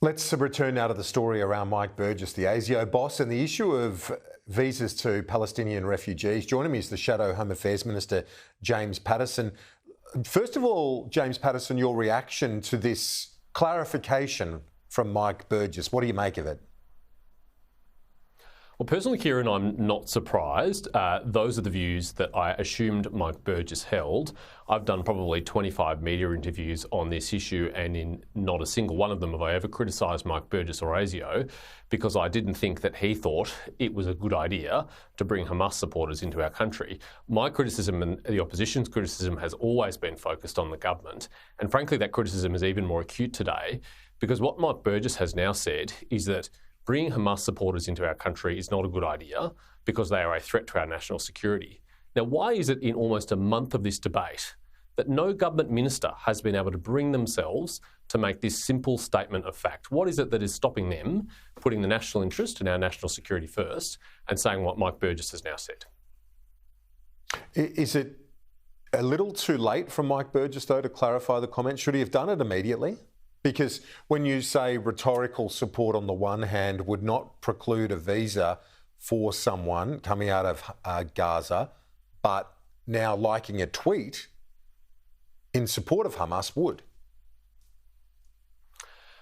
Let's return now to the story around Mike Burgess, the ASIO boss, and the issue of visas to Palestinian refugees. Joining me is the Shadow Home Affairs Minister, James Paterson. First of all, James Paterson, your reaction to this clarification from Mike Burgess. What do you make of it? Well, personally, Kieran, I'm not surprised. Those are the views that I assumed Mike Burgess held. I've done probably 25 media interviews on this issue, and in not a single one of them have I ever criticised Mike Burgess or ASIO, because I didn't think that he thought it was a good idea to bring Hamas supporters into our country. My criticism and the opposition's criticism has always been focused on the government, and frankly that criticism is even more acute today, because what Mike Burgess has now said is that bringing Hamas supporters into our country is not a good idea because they are a threat to our national security. Now, why is it in almost a month of this debate that no government minister has been able to bring themselves to make this simple statement of fact? What is it that is stopping them putting the national interest and our national security first and saying what Mike Burgess has now said? Is it a little too late for Mike Burgess, though, to clarify the comment? Should he have done it immediately? Because when you say rhetorical support on the one hand would not preclude a visa for someone coming out of Gaza, but now liking a tweet in support of Hamas would.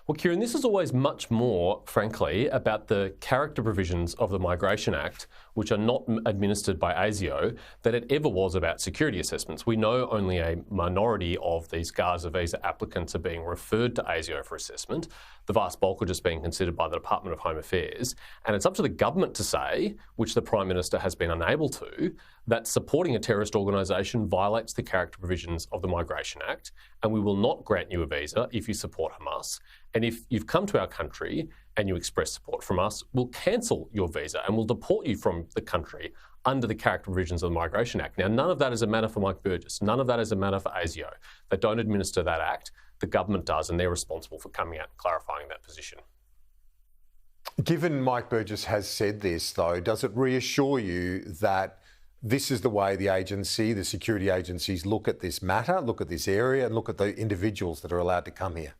Well, Kieran, this is always much more, frankly, about the character provisions of the Migration Act, which are not administered by ASIO, than it ever was about security assessments. We know only a minority of these Gaza visa applicants are being referred to ASIO for assessment. The vast bulk are just being considered by the Department of Home Affairs. And it's up to the government to say, which the Prime Minister has been unable to, that supporting a terrorist organisation violates the character provisions of the Migration Act, and we will not grant you a visa if you support Hamas. And if you've come to our country and you express support from us, we'll cancel your visa and we'll deport you from the country under the character provisions of the Migration Act. Now, none of that is a matter for Mike Burgess. None of that is a matter for ASIO. They don't administer that act. The government does, and they're responsible for coming out and clarifying that position. Given Mike Burgess has said this, though, does it reassure you that this is the way the agency, the security agencies, look at this matter, look at this area, and look at the individuals that are allowed to come here?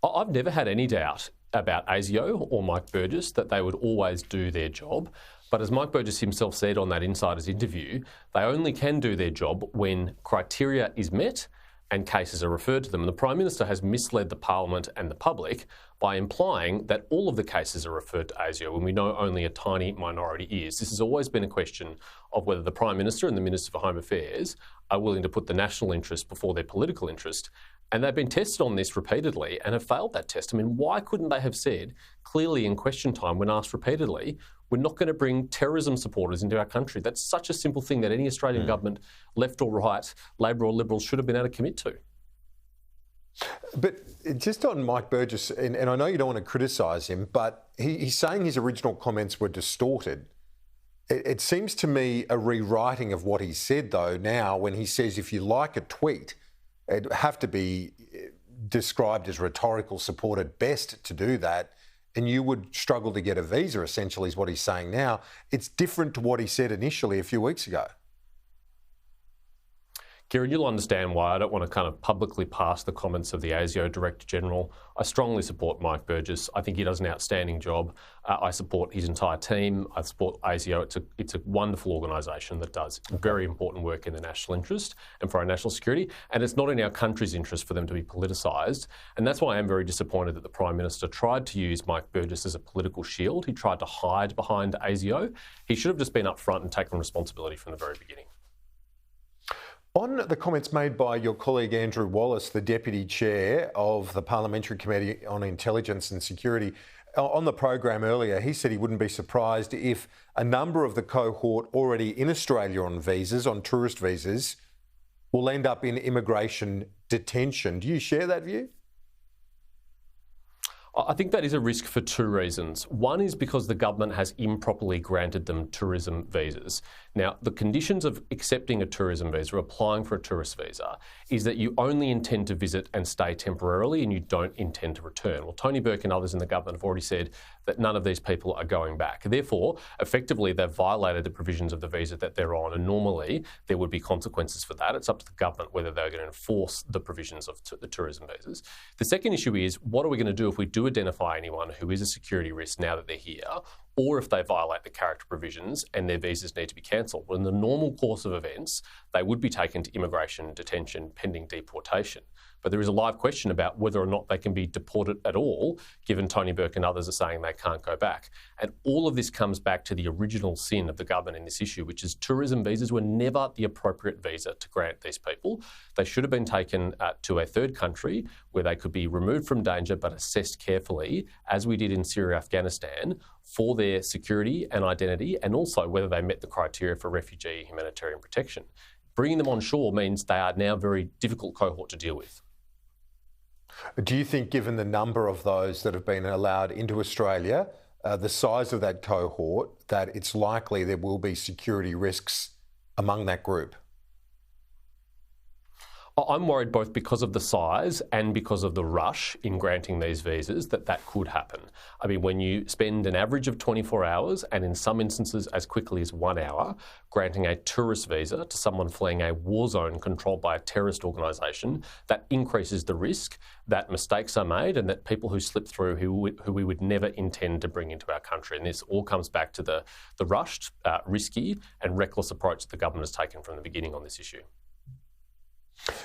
I've never had any doubt about ASIO or Mike Burgess that they would always do their job. But as Mike Burgess himself said on that Insiders interview, they only can do their job when criteria is met and cases are referred to them. And the Prime Minister has misled the Parliament and the public by implying that all of the cases are referred to ASIO when we know only a tiny minority is. This has always been a question of whether the Prime Minister and the Minister for Home Affairs are willing to put the national interest before their political interest. And they've been tested on this repeatedly and have failed that test. I mean, why couldn't they have said clearly in question time when asked repeatedly, we're not going to bring terrorism supporters into our country? That's such a simple thing that any Australian government, left or right, Labor or Liberal, should have been able to commit to. But just on Mike Burgess, and I know you don't want to criticise him, but he's saying his original comments were distorted. It seems to me a rewriting of what he said, though, now when he says if you like a tweet, it'd have to be described as rhetorical support at best to do that, and you would struggle to get a visa, essentially, is what he's saying now. It's different to what he said initially a few weeks ago. Kieran, you'll understand why I don't want to kind of publicly pass the comments of the ASIO Director-General. I strongly support Mike Burgess. I think he does an outstanding job. I support his entire team. I support ASIO. It's a wonderful organisation that does very important work in the national interest and for our national security. And it's not in our country's interest for them to be politicised. And that's why I am very disappointed that the Prime Minister tried to use Mike Burgess as a political shield. He tried to hide behind ASIO. He should have just been upfront and taken responsibility from the very beginning. On the comments made by your colleague Andrew Wallace, the Deputy Chair of the Parliamentary Committee on Intelligence and Security, on the program earlier, he said he wouldn't be surprised if a number of the cohort already in Australia on visas, on tourist visas, will end up in immigration detention. Do you share that view? I think that is a risk for two reasons. One is because the government has improperly granted them tourism visas. Now, the conditions of accepting a tourism visa, or applying for a tourist visa, is that you only intend to visit and stay temporarily and you don't intend to return. Well, Tony Burke and others in the government have already said that none of these people are going back. Therefore, effectively, they've violated the provisions of the visa that they're on, and normally there would be consequences for that. It's up to the government whether they're going to enforce the provisions of the tourism visas. The second issue is, what are we going to do if we do identify anyone who is a security risk now that they're here, or if they violate the character provisions and their visas need to be cancelled? Well, in the normal course of events, they would be taken to immigration detention pending deportation. But there is a live question about whether or not they can be deported at all, given Tony Burke and others are saying they can't go back. And all of this comes back to the original sin of the government in this issue, which is tourism visas were never the appropriate visa to grant these people. They should have been taken to a third country where they could be removed from danger but assessed carefully, as we did in Syria, Afghanistan, for their security and identity, and also whether they met the criteria for refugee humanitarian protection. Bringing them on shore means they are now a very difficult cohort to deal with. Do you think, given the number of those that have been allowed into Australia, the size of that cohort, that it's likely there will be security risks among that group? I'm worried both because of the size and because of the rush in granting these visas that could happen. I mean, when you spend an average of 24 hours and in some instances as quickly as 1 hour granting a tourist visa to someone fleeing a war zone controlled by a terrorist organisation, that increases the risk that mistakes are made and that people who slip through who we would never intend to bring into our country. And this all comes back to the rushed, risky and reckless approach the government has taken from the beginning on this issue.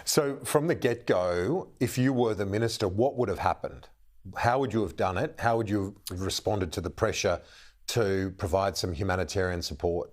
So from the get-go, if you were the minister, what would have happened? How would you have done it? How would you have responded to the pressure to provide some humanitarian support?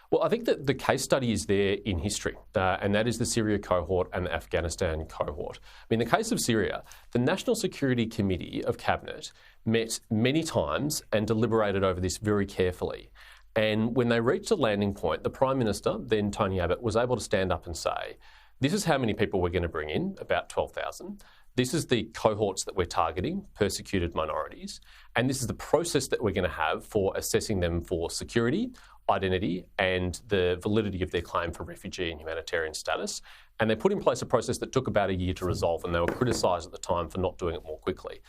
Well, I think that the case study is there in history, and that is the Syria cohort and the Afghanistan cohort. I mean, in the case of Syria, the National Security Committee of Cabinet met many times and deliberated over this very carefully. And when they reached a landing point, the Prime Minister, then Tony Abbott, was able to stand up and say, this is how many people we're going to bring in, about 12,000. This is the cohorts that we're targeting, persecuted minorities. And this is the process that we're going to have for assessing them for security, identity, and the validity of their claim for refugee and humanitarian status. And they put in place a process that took about a year to resolve, and they were criticised at the time for not doing it more quickly.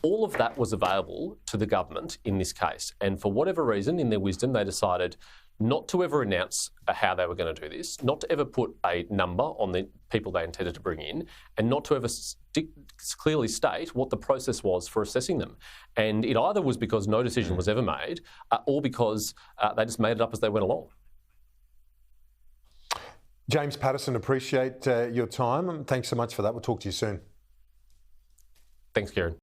All of that was available to the government in this case. And for whatever reason, in their wisdom, they decided not to ever announce how they were going to do this, not to ever put a number on the people they intended to bring in, and not to ever clearly state what the process was for assessing them. And it either was because no decision was ever made, or because they just made it up as they went along. James Paterson, appreciate your time. Thanks so much for that. We'll talk to you soon. Thanks, Kieran.